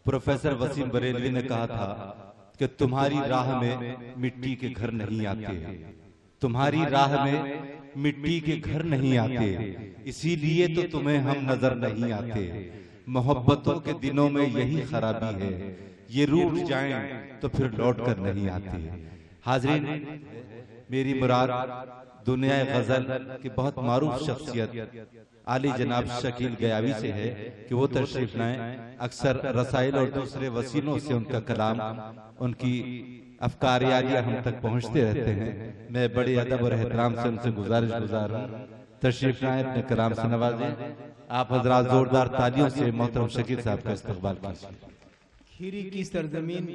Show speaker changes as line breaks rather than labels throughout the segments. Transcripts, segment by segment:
Professor Wasim Barelvi نے کہا تھا کہ تمہاری راہ میں مٹی کے گھر نہیں آتے، تمہاری راہ میں مٹی کے گھر نہیں آتے، اسی لیے تو تمہیں ہم نظر نہیں آتے۔ محبتوں کے دنوں میں یہی خرابی ہے، یہ روٹ جائیں تو پھر لوٹ کر نہیں آتے۔ حاضرین، میری مراد دنیا غزل کی بہت معروف شخصیت عالی جناب شکیل گیاوی سے ہے کہ وہ تشریف لائیں۔ اکثر رسائل اور دوسرے وسیلوں سے ان کا کلام، ان کی افکار عالیہ ہم تک پہنچتے رہتے ہیں۔ میں بڑے ادب اور احترام سے ان سے گزارش گزار ہوں تشریف لائیں، اپنے کلام سے نوازیں۔ آپ حضرات زوردار تالیوں سے محترم شکیل صاحب کا استقبال کیجیے۔
کھیری کی سرزمین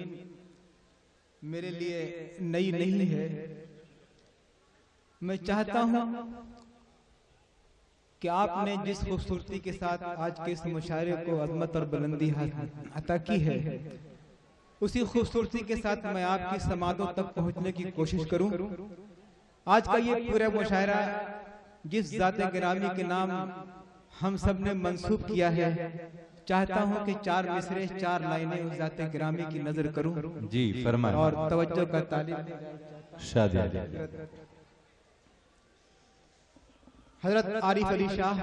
میرے لیے نئی نہیں ہے، میں چاہتا ہوں کہ آپ نے جس خوبصورتی کے ساتھ آج کے اس مشاعرے کو عظمت اور بلندی عطا کی ہے، اسی خوبصورتی کے ساتھ میں آپ کی سماعتوں تک پہنچنے کی کوشش کروں۔ آج کا یہ پورا مشاعرہ جس ذات گرامی کے نام ہم سب نے منسوب کیا ہے، چاہتا ہوں کہ 4 مصرے 4 لائنیں اس ذات گرامی کی نظر کروں
جی فرمائیں
اور توجہ کا طالب
شادی۔
حضرت عارف علی شاہ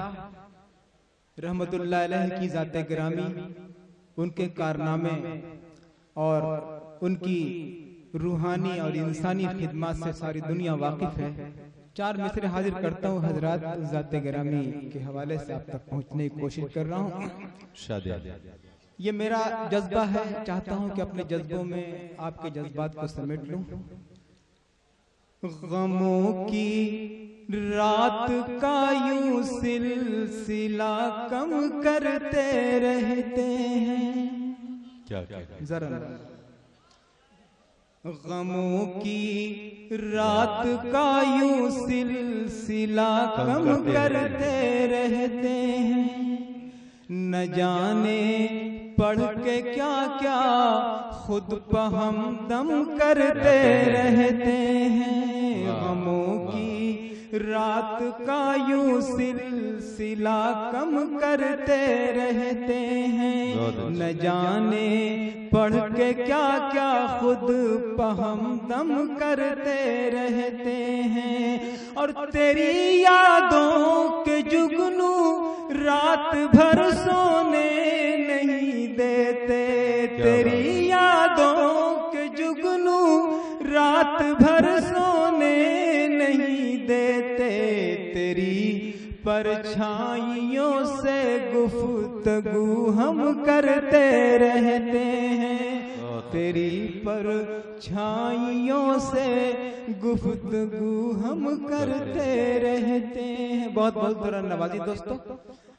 رحمت اللہ علیہ کی ذات گرامی، ان کے کارنامے اور ان کی روحانی اور انسانی خدمات سے ساری دنیا واقف ہے۔ 4 مصرے حاضر کرتا ہوں حضرات، ذات گرامی کے حوالے سے آپ تک پہنچنے کی کوشش کر رہا ہوں۔ یہ میرا جذبہ ہے، چاہتا ہوں کہ اپنے جذبوں میں آپ کے جذبات کو سمیٹ لوں۔ غموں کی رات کا یوں سلسلہ کم کرتے رہتے ہیں، ذرا غموں کی رات کا یوں سلسلہ کم کرتے رہتے ہیں، نہ جانے پڑھ کے کیا کیا خود پہ ہم دم کرتے رہتے ہیں۔ غموں کی رات کا یوں سلسلہ کم کرتے رہتے ہیں، نہ جانے پڑھ کے کیا کیا خود پہ ہم دم کرتے رہتے ہیں، اور تیری یادوں کے جگنو رات بھر سونے نہیں دیتے، تیری یادوں کے جگنو رات بھر سونے نہیں دیتے، تیری پرچھائیوں سے گفتگو ہم کرتے رہتے ہیں، تیری پرچھائیوں سے گفتگو ہم کرتے رہتے ہیں۔ بہت بہت برا نوازی دوستو۔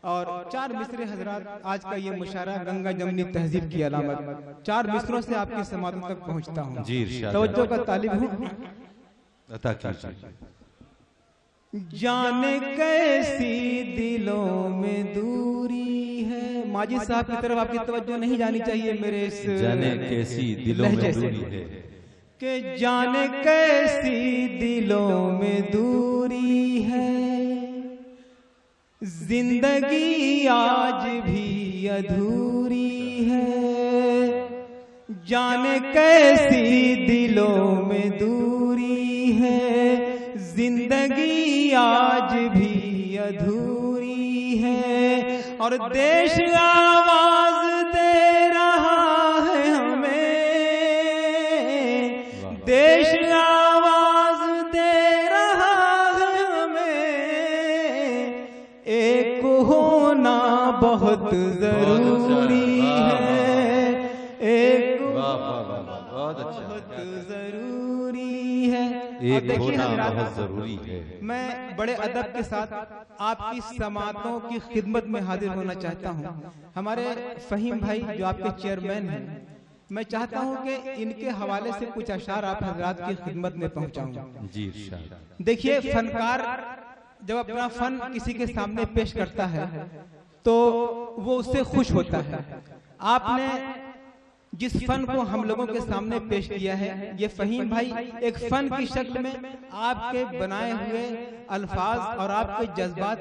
اور 4 مصرے حضرات، آج کا یہ مشاعرہ گنگا جمنی تہذیب کی علامت، 4 مصروں سے آپ کی سماعتوں تک پہنچتا ہوں، توجہ کا طالب ہوں۔ جانے کیسی دلوں میں دوری ہے، ماجد صاحب کی طرف آپ کی توجہ نہیں جانی چاہیے میرے اس
جانے کیسی دلوں میں دوری ہے،
کہ جانے کیسی دلوں میں دوری ہے، زندگی آج بھی ادھوری ہے، جانے کیسی دلوں میں دوری ہے، زندگی آج بھی ادھوری ہے، اور دیش آواز دے رہا ہے ہمیں، دیش آواز دے رہا ہے ہمیں، ایک ہونا بہت ضروری ہے، ایک بہت ضروری ہے،
ایک ہونا بہت ضروری ہے۔
میں بڑے ادب کے ساتھ آپ کی سماعتوں کی خدمت میں حاضر ہونا چاہتا ہوں۔ ہمارے فہیم بھائی جو آپ کے چیئرمین ہیں، میں چاہتا ہوں کہ ان کے حوالے سے کچھ اشعار آپ حضرات کی خدمت میں پہنچاؤں۔
جی
دیکھیے، فنکار جب اپنا فن کسی کے سامنے پیش کرتا ہے تو وہ اس سے خوش ہوتا ہے۔ آپ نے جس فن کو ہم لوگوں کے سامنے پیش کیا ہے، یہ فہیم بھائی ایک فن کی شکل میں آپ کے بنائے ہوئے الفاظ اور آپ کے جذبات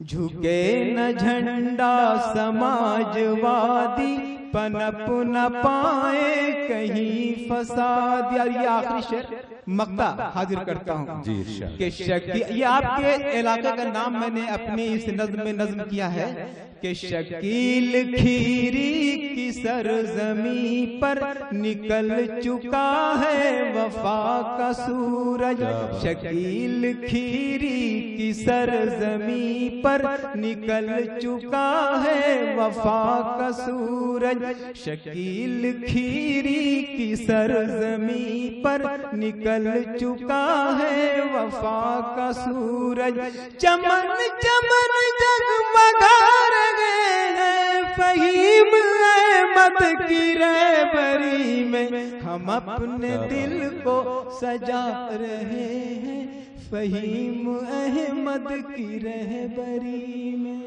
جھکے نہ جھنڈا سماجوادی پنپ نہ پائے کہیں فساد. یہ آخری شعر مقطع حاضر کرتا ہوں
جی ارشاد.
کہ یہ آپ کے علاقے کا نام میں نے اپنی اس نظم میں نظم کیا ہے کہ شکیل کھیری کی سرزمین پر نکل چکا ہے وفا کا سورج. شکیل کھیری کی سرزمین پر نکل چکا ہے وفا کا سورج. شکیل کھیری کی سرزمین پر نکل چکا ہے وفا کا سورج. چمن چمن جگمگا رہے ہیں فہیم احمد کی رہبری میں. ہم اپنے دل کو سجا رہے ہیں فہیم احمد کی رہبری میں.